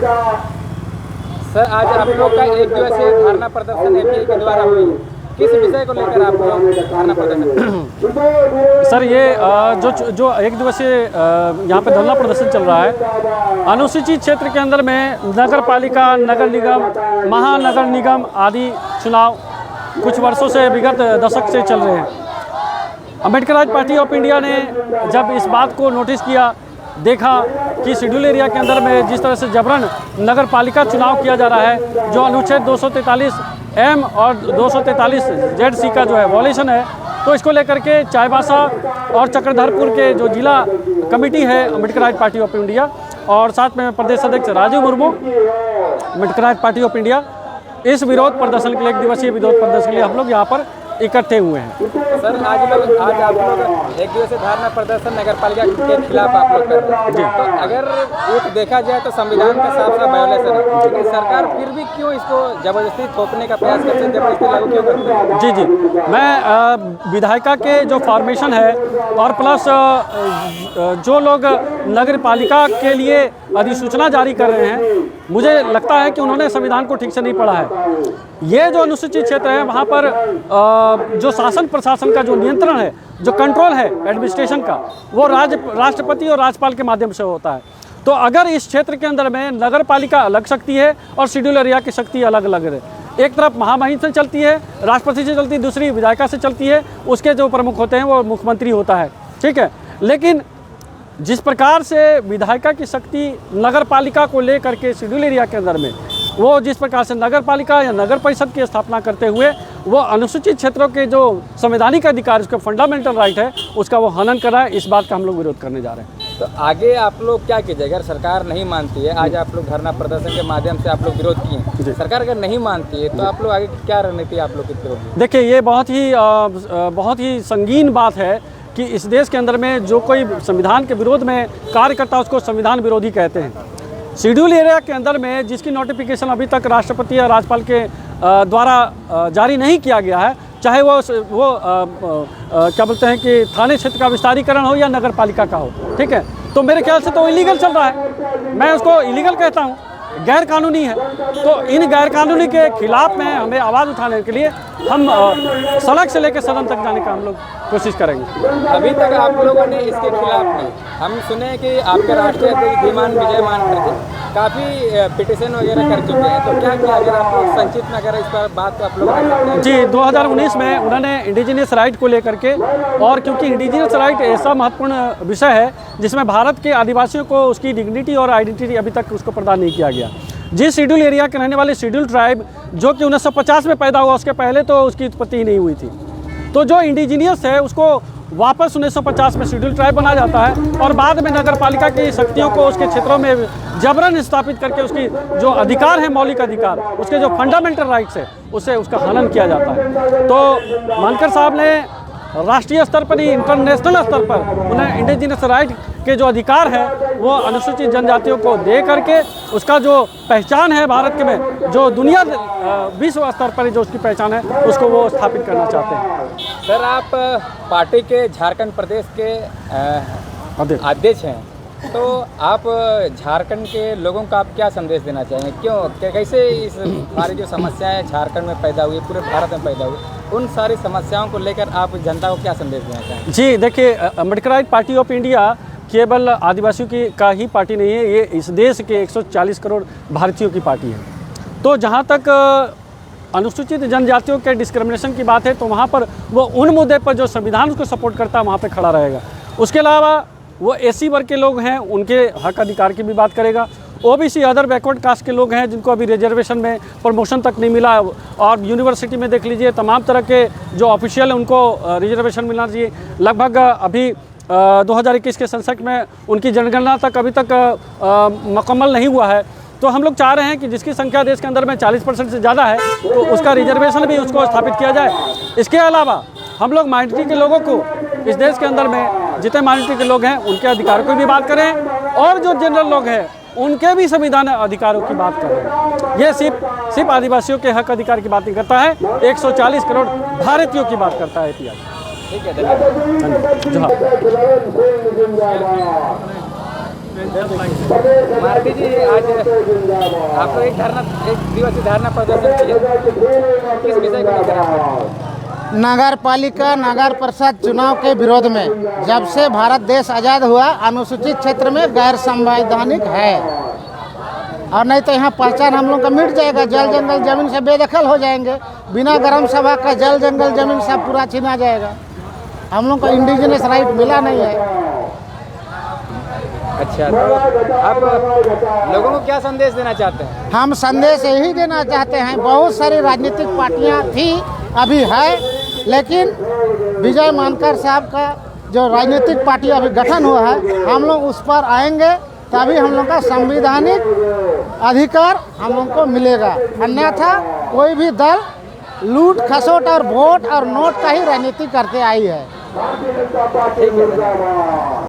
Sir, आज आप लोग का एक दिवसीय धरना प्रदर्शन एपीआई के द्वारा हुई, किस विषय को लेकर आप लोग धरना प्रदर्शन? सर, ये जो एक दिवसीय यहाँ पे धरना प्रदर्शन चल रहा है, अनुसूचित क्षेत्र के अंदर में नगर पालिका, नगर निगम, महानगर निगम आदि चुनाव कुछ वर्षों से विगत दशक से चल रहे हैं। अम्बेडकर राज पार्टी ऑफ इंडिया ने जब इस बात को नोटिस किया, देखा कि शेड्यूल एरिया के अंदर में जिस तरह से जबरन नगर पालिका चुनाव किया जा रहा है, जो अनुच्छेद 243 एम और 243 ZC का जो है वॉल्यूशन है, तो इसको लेकर के चाईबासा और चक्रधरपुर के जो जिला कमेटी है अम्बेडकर राज पार्टी ऑफ इंडिया और साथ में प्रदेश अध्यक्ष राजीव मुर्मू अम्बेडकर राज पार्टी ऑफ इंडिया, इस विरोध प्रदर्शन के लिए, एक दिवसीय विरोध प्रदर्शन के लिए हम लोग यहाँ पर इकट्ठे हुए हैं। सर, आज आप लोग एक दिवसीय धरना प्रदर्शन नगर पालिका के खिलाफ आप लोग कर रहे हैं जी। तो अगर एक देखा जाए तो संविधान का साफ साफ वायोलेशन है, लेकिन सरकार फिर भी क्यों इसको जबरदस्ती थोपने का प्रयास करते हैं, जबरदस्ती लागू क्यों करते हैं? जी जी, मैं विधायिका के जो फॉर्मेशन है और प्लस जो लोग नगर पालिका के लिए अधिसूचना जारी कर रहे हैं, मुझे लगता है कि उन्होंने संविधान को ठीक से नहीं पढ़ा है। ये जो अनुसूचित क्षेत्र है, वहाँ पर जो शासन प्रशासन का जो नियंत्रण है, जो कंट्रोल है एडमिनिस्ट्रेशन का, वो राष्ट्रपति और राज्यपाल के माध्यम से होता है। तो अगर इस क्षेत्र के अंदर में नगर पालिका अलग शक्ति है और शेड्यूल एरिया की शक्ति अलग अलग है, एक तरफ महामहिम से चलती है, राष्ट्रपति से चलती है, दूसरी विधायिका से चलती है, उसके जो प्रमुख होते हैं वो मुख्यमंत्री होता है, ठीक है। लेकिन जिस प्रकार से विधायिका की शक्ति नगर पालिका को लेकर के शेड्यूल एरिया के अंदर में, वो जिस प्रकार से नगर पालिका या नगर परिषद की स्थापना करते हुए वो अनुसूचित क्षेत्रों के जो संवैधानिक अधिकार, उसका फंडामेंटल राइट है, उसका वो हनन कर रहा है, इस बात का हम लोग विरोध करने जा रहे हैं। तो आगे आप लोग क्या कीजिएगा? अगर सरकार नहीं मानती है, आज आप लोग धरना प्रदर्शन के माध्यम से आप लोग विरोध किए, सरकार अगर नहीं मानती है तो आप लोग आगे क्या रणनीति आप लोग की होगी? देखिए, ये बहुत ही संगीन बात है कि इस देश के अंदर में जो कोई संविधान के विरोध में कार्य करता है उसको संविधान विरोधी कहते हैं। शेड्यूल एरिया के अंदर में जिसकी नोटिफिकेशन अभी तक राष्ट्रपति या राज्यपाल के द्वारा जारी नहीं किया गया है, चाहे वो क्या बोलते हैं कि थाने क्षेत्र का विस्तारीकरण हो या नगर पालिका का हो, ठीक है, तो मेरे ख्याल से तो इलीगल चल रहा है। मैं उसको इलीगल कहता हूँ, गैर कानूनी है। तो इन गैर कानूनी के खिलाफ में हमें आवाज़ उठाने के लिए हम सड़क से लेकर सदन तक जाने का हम लोग कोशिश करेंगे। अभी तक आप लोगों ने इसके खिलाफ नहीं, हम सुने कि आपके राष्ट्रीय अध्यक्ष धीमान विजय मानकर काफ़ी पिटिशन वगैरह कर चुके हैं, तो क्या क्या अगर आप लोग संक्षिप्त में अगर इस पर बात को आप लोग कर सकते हैं? जी, 2019 में उन्होंने इंडिजिनियस राइट को लेकर के, और क्योंकि इंडिजिनियस राइट ऐसा महत्वपूर्ण विषय है जिसमें भारत के आदिवासियों को उसकी डिग्निटी और आइडेंटिटी अभी तक उसको प्रदान नहीं किया गया। जिस शेड्यूल एरिया के रहने वाले शेड्यूल ट्राइब जो कि 1950 में पैदा हुआ, उसके पहले तो उसकी उत्पत्ति ही नहीं हुई थी, तो जो इंडिजीनियस है उसको वापस 1950 में शेड्यूल ट्राइब बना जाता है और बाद में नगर पालिका की शक्तियों को उसके क्षेत्रों में जबरन स्थापित करके उसकी जो अधिकार है, मौलिक अधिकार, उसके जो फंडामेंटल राइट्स है, उससे उसका हनन किया जाता है। तो मानकर साहब ने राष्ट्रीय स्तर पर ही इंटरनेशनल स्तर पर उन्हें इंडिजिनस राइट के जो अधिकार है वो अनुसूचित जनजातियों को दे करके उसका जो पहचान है भारत के में, जो दुनिया विश्व स्तर पर जो उसकी पहचान है, उसको वो स्थापित करना चाहते हैं। सर, आप पार्टी के झारखंड प्रदेश के अध्यक्ष हैं, तो आप झारखंड के लोगों को आप क्या संदेश देना चाहेंगे? क्यों कैसे इस सारी जो समस्याएं झारखंड में पैदा हुई, पूरे भारत में पैदा हुई, उन सारी समस्याओं को लेकर आप जनता को क्या संदेश देना चाहेंगे? जी देखिए, अम्बेडकर राज पार्टी ऑफ इंडिया केवल आदिवासियों का ही पार्टी नहीं है, ये इस देश के 140 करोड़ भारतीयों की पार्टी है। तो जहाँ तक अनुसूचित जनजातियों के डिस्क्रिमिनेशन की बात है, तो वहाँ पर वो उन मुद्दे पर जो संविधान उसको सपोर्ट करता है वहाँ पर खड़ा रहेगा। उसके अलावा वो एसी वर्ग के लोग हैं, उनके हक अधिकार की भी बात करेगा। ओबीसी अदर बैकवर्ड कास्ट के लोग हैं जिनको अभी रिजर्वेशन में प्रमोशन तक नहीं मिला, और यूनिवर्सिटी में देख लीजिए तमाम तरह के जो ऑफिशियल है उनको रिजर्वेशन मिलना चाहिए। लगभग अभी 2021 के सेंसस में उनकी जनगणना तक अभी तक मुकम्मल नहीं हुआ है। तो हम लोग चाह रहे हैं कि जिसकी संख्या देश के अंदर में 40% से ज़्यादा है, तो उसका रिजर्वेशन भी उसको स्थापित किया जाए। इसके अलावा हम लोग माइनॉरिटी के लोगों को इस देश के अंदर में जितने माइनॉरिटी के लोग हैं उनके अधिकारों की भी बात करें, और जो जनरल लोग हैं उनके भी संविधान अधिकारों की बात करें। ये सिर्फ आदिवासियों के हक अधिकार की बात नहीं करता है, 140 करोड़ भारतीयों की बात करता है। ठीक है, धन्यवाद। मारुति जी, आज आप लोग एक दिवसीय धरना प्रदर्शन किए, किस विषय को लेकर आप? नगर पालिका नगर परिषद चुनाव के विरोध में। जब से भारत देश आज़ाद हुआ, अनुसूचित क्षेत्र में गैर संवैधानिक है, और नहीं तो यहाँ पहचान हम लोग का मिट जाएगा। जल जंगल जमीन से बेदखल हो जाएंगे। बिना ग्राम सभा का जल जंगल जमीन सब पूरा छीना जाएगा। हम लोग को इंडिजिनस राइट मिला नहीं है। अच्छा, तो आप लोगों को क्या संदेश देना चाहते हैं? हम संदेश यही देना चाहते हैं, बहुत सारी राजनीतिक पार्टियां थी, अभी है, लेकिन विजय मानकर साहब का जो राजनीतिक पार्टी अभी गठन हुआ है, हम लोग उस पर आएंगे, तभी हम लोग का संवैधानिक अधिकार हम लोग को मिलेगा। अन्यथा कोई भी दल लूट खसोट और वोट और नोट का ही राजनीति करते आई है। ठीक है।